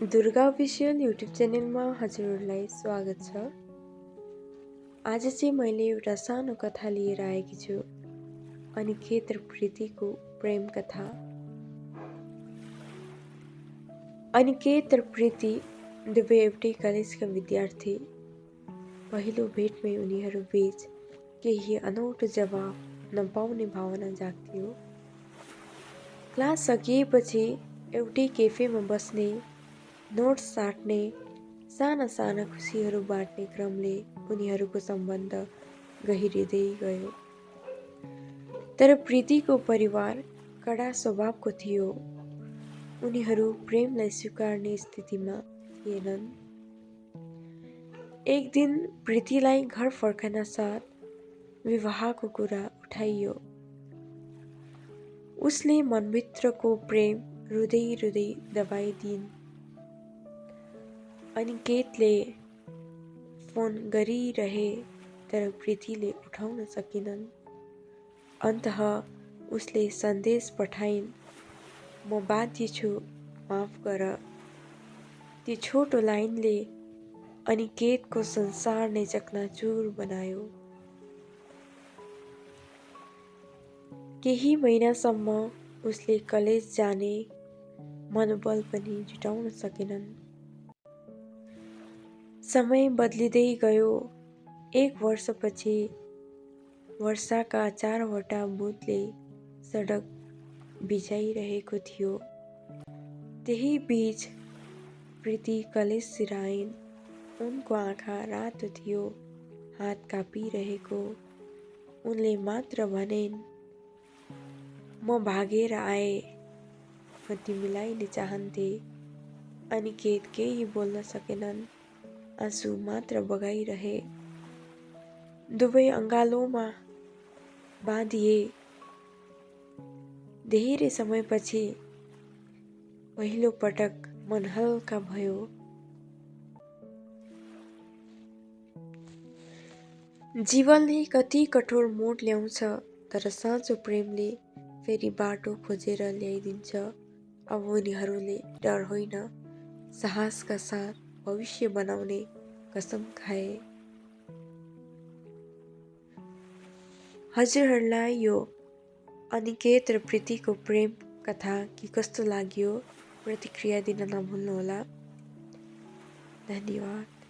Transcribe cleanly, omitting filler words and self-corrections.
Durga official YouTube च्यानलमा हजुरहरूलाई स्वागत छ। आज चाहिँ मैले एउटा सानो कथा लिएर आएकी छु। अनिकेत र प्रीतिको प्रेम कथा। अनिकेत र प्रीति दुवै एउटै कलेजका विद्यार्थी। पहिलो भेटमै उनीहरू बीच केही अनौठो जवाफ नपाउने भावना जाग्थ्यो। क्लास सकिएपछि एउटै केफेमा बस्ने, नोट्स साट्ने, साना साना खुसीहरू बाँड्ने क्रमले उनीहरूको सम्बन्ध गहिरिँदै गयो। तर प्रीतिको परिवार कडा स्वभावको थियो। उनीहरू प्रेमलाई स्वीकार्ने स्थितिमा थिएनन्। एक दिन प्रीतिलाई घर फर्कन साथ विवाहको कुरा उठाइयो। उसले मनभित्रको प्रेम रुँदै रुँदै दबाइदिइन्। अनिकेतले फोन गरिरहे तर प्रीतिले उठाउन सकिनन्। अन्ततः उसले सन्देश पठाइन्, "म बाध्य छु, माफ गर।" त्यो छोटो लाइनले अनिकेतको संसार नै चकनाचुर बनायो। केही महिनासम्म उसले कलेज जाने मनोबल पनि जुटाउन सकेनन्। समय बदलिँदै गयो। 1 वर्षपछि वर्षाका 4वटा बुँदले सडक भिजाइरहेको थियो। त्यही बीच प्रीति कलेजतिर आइन्। उनको आँखा रातो थियो, हात काँपिरहेको। उनले मात्र भनिन्, "म भागेर आए, म तिमीलाई नै चाहन्थे।" अनिकेत केही बोल्न सकेनन्, आँसु मात्र बगाइरहे। दुवै अँगालोमा बाँधिए। धेरै समयपछि पहिलो पटक मन हल्का भयो। जीवनले कति कठोर मोड ल्याउँछ, तर साँचो प्रेमले फेरि बाटो खोजेर ल्याइदिन्छ। अब उनीहरूले डर होइन, साहसका साथ भविष्य बनाउने कसम खाए। हजुरहरूलाई यो अनिकेत र प्रीतिको प्रेम कथा के कस्तो लाग्यो प्रतिक्रिया दिन नभुल्नुहोला। धन्यवाद।